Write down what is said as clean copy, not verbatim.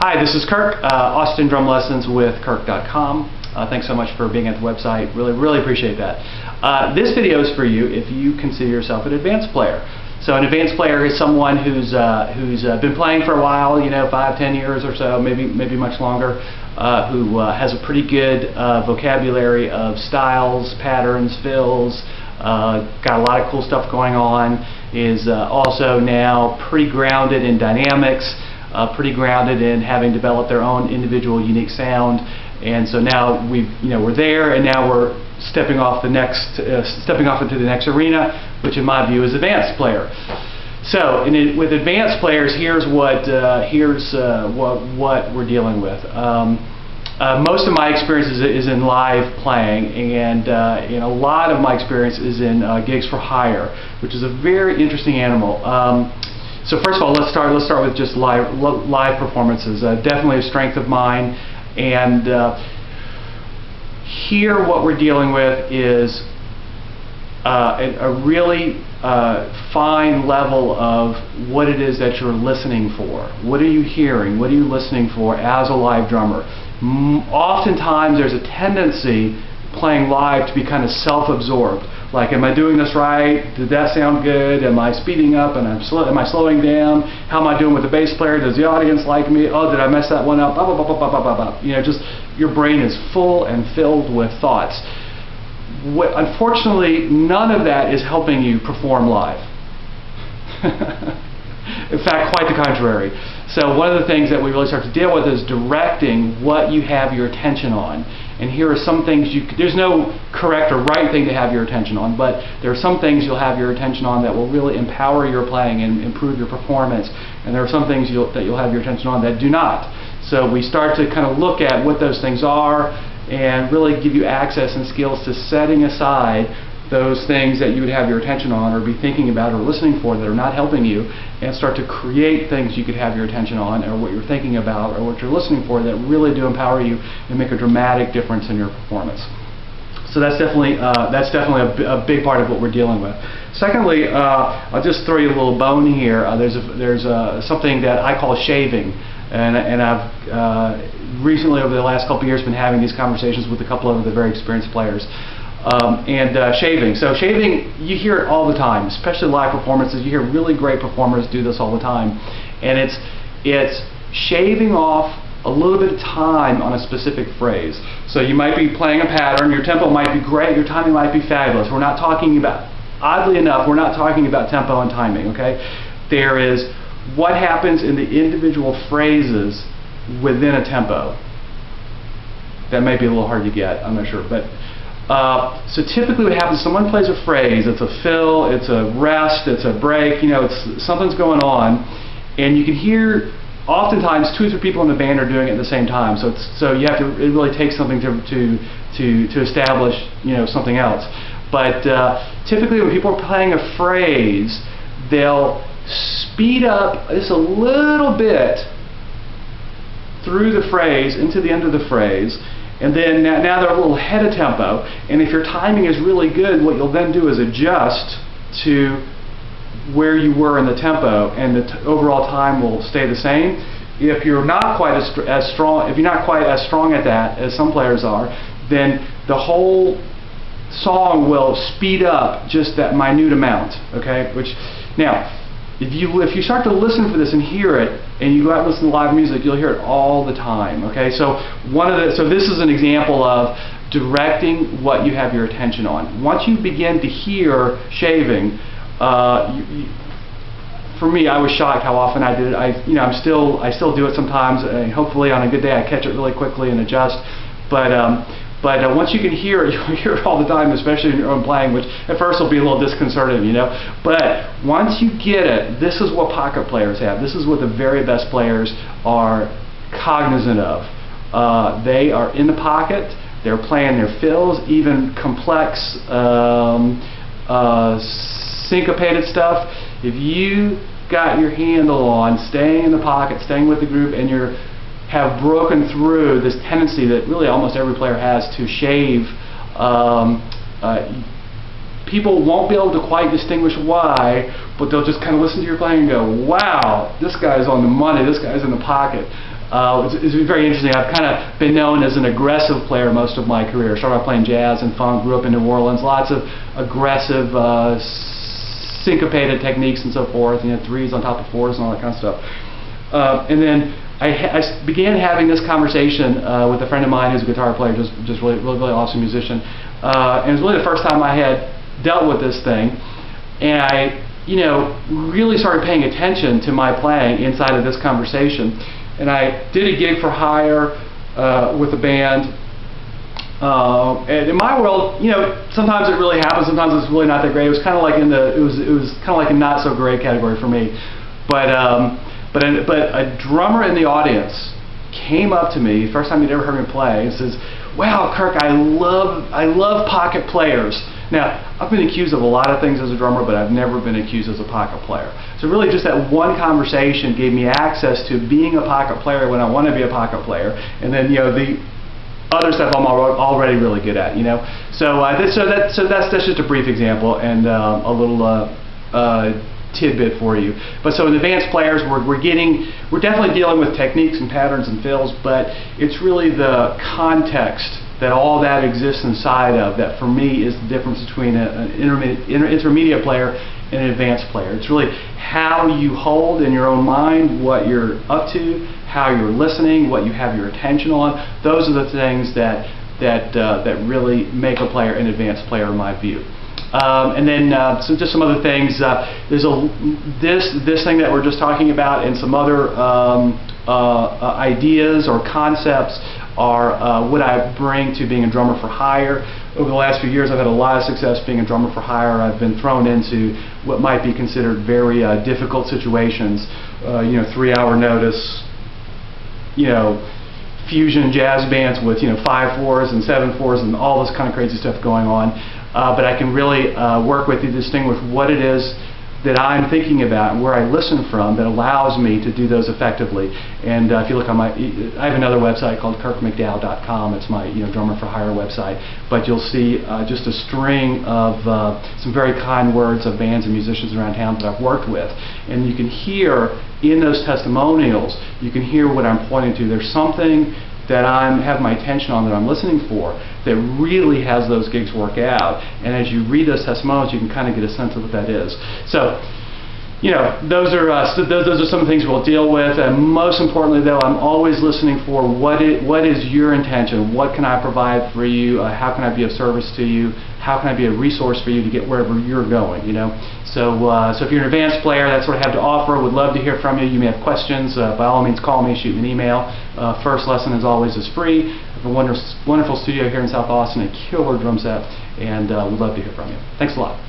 Hi, this is Kirk, Austin Drum Lessons with Kirk.com. Thanks so much for being at the website. Really appreciate that. This video is for you if you consider yourself an advanced player. So an advanced player is someone who's been playing for a while, 5-10 years or so, maybe much longer, who has a pretty good vocabulary of styles, patterns, fills, got a lot of cool stuff going on, is also now pretty grounded in dynamics, pretty grounded in having developed their own individual unique sound. And so now we're there, and now we're stepping off into the next arena, which in my view is advanced player. So with advanced players, here's what we're dealing with. Most of my experience is in live playing, and a lot of my experience is in gigs for hire, which is a very interesting animal. So first of all, let's start with just live performances. Definitely a strength of mine, and here what we're dealing with is a really fine level of what it is that you're listening for. What are you hearing? What are you listening for as a live drummer? Oftentimes there's a tendency playing live to be kind of self-absorbed. Like, am I doing this right? Did that sound good? Am I speeding up and am I slowing down? How am I doing with the bass player? Does the audience like me? Oh, did I mess that one up? Blah, blah, blah, blah, blah, blah, blah. Just your brain is full and filled with thoughts. Unfortunately, none of that is helping you perform live. In fact, quite the contrary. So one of the things that we really start to deal with is directing what you have your attention on. And here are some things there's no correct or right thing to have your attention on, but there are some things you'll have your attention on that will really empower your playing and improve your performance. And there are some things that you'll have your attention on that do not. So we start to kind of look at what those things are and really give you access and skills to setting aside those things that you would have your attention on or be thinking about or listening for that are not helping you, and start to create things you could have your attention on, or what you're thinking about, or what you're listening for, that really do empower you and make a dramatic difference in your performance. So that's definitely a big part of what we're dealing with. Secondly, I'll just throw you a little bone here. There's something that I call shaving, and I've recently, over the last couple of years, been having these conversations with a couple of the very experienced players. Shaving. So shaving, you hear it all the time, especially live performances. You hear really great performers do this all the time, and it's shaving off a little bit of time on a specific phrase. So you might be playing a pattern, your tempo might be great, your timing might be fabulous. We're not talking about, oddly enough, we're not talking about tempo and timing, okay? There is what happens in the individual phrases within a tempo. That may be a little hard to get, I'm not sure, but so typically what happens, someone plays a phrase, it's a fill, it's a rest, it's a break, something's going on, and you can hear oftentimes 2 or 3 people in the band are doing it at the same time. So you have to, it really takes something to establish something else. But typically when people are playing a phrase, they'll speed up just a little bit through the phrase into the end of the phrase. And then now they're a little ahead of tempo, and if your timing is really good, what you'll then do is adjust to where you were in the tempo, and the overall time will stay the same. If you're not quite as strong at that as some players are, then the whole song will speed up just that minute amount. Okay, now. If you start to listen for this and hear it, and you go out and listen to live music, you'll hear it all the time. Okay, so this is an example of directing what you have your attention on. Once you begin to hear shaving, for me, I was shocked how often I did it. I still do it sometimes. Hopefully, on a good day, I catch it really quickly and adjust. But once you can hear it, you'll hear it all the time, especially in your own playing, which at first will be a little disconcerting, But once you get it, this is what pocket players have. This is what the very best players are cognizant of. They are in the pocket. They're playing their fills, even complex syncopated stuff. If you got your handle on staying in the pocket, staying with the group, and have broken through this tendency that really almost every player has to shave, people won't be able to quite distinguish why, but they'll just kind of listen to your playing and go, wow, this guy's on the money, this guy's in the pocket. It's very interesting. I've kind of been known as an aggressive player most of my career. Started out playing jazz and funk, grew up in New Orleans, lots of aggressive, syncopated techniques and so forth, threes on top of fours and all that kind of stuff. And then I began having this conversation with a friend of mine who's a guitar player, just really awesome musician. And it was really the first time I had dealt with this thing, and I really started paying attention to my playing inside of this conversation. And I did a gig for hire with a band. And in my world, sometimes it really happens. Sometimes it's really not that great. It was kind of like it was kind of like a not so great category for me. But a drummer in the audience came up to me, first time he'd ever heard me play, and says, "Wow, Kirk, I love pocket players." Now, I've been accused of a lot of things as a drummer, but I've never been accused as a pocket player. So really just that one conversation gave me access to being a pocket player when I want to be a pocket player. And then, the other stuff I'm already really good at, So that's just a brief example and a little tidbit for you. But so in advanced players, we're definitely dealing with techniques and patterns and fills, but it's really the context that all that exists inside of that for me is the difference between an intermediate player and an advanced player. It's really how you hold in your own mind what you're up to, how you're listening, what you have your attention on. Those are the things that really make a player an advanced player in my view. And then so just some other things. There's this thing that we're just talking about, and some other ideas or concepts are what I bring to being a drummer for hire. Over the last few years, I've had a lot of success being a drummer for hire. I've been thrown into what might be considered very difficult situations. 3-hour notice. Fusion jazz bands with 5/4s and 7/4s and all this kind of crazy stuff going on. But I can really work with you to distinguish what it is that I'm thinking about and where I listen from that allows me to do those effectively. And if you look on I have another website called kirkmcdowell.com. It's my drummer for hire website. But you'll see just a string of some very kind words of bands and musicians around town that I've worked with. And you can hear in those testimonials, you can hear what I'm pointing to. There's something that I have my attention on, that I'm listening for, that really has those gigs work out. And as you read those testimonials, you can kind of get a sense of what that is. So, those are some of the things we'll deal with. And most importantly, though, I'm always listening for what is your intention? What can I provide for you? How can I be of service to you? How can I be a resource for you to get wherever you're going? So if you're an advanced player, that's what I have to offer. Would love to hear from you. You may have questions. By all means, call me, shoot me an email. First lesson, as always, is free. I have a wonderful studio here in South Austin, a killer drum set, and we'd love to hear from you. Thanks a lot.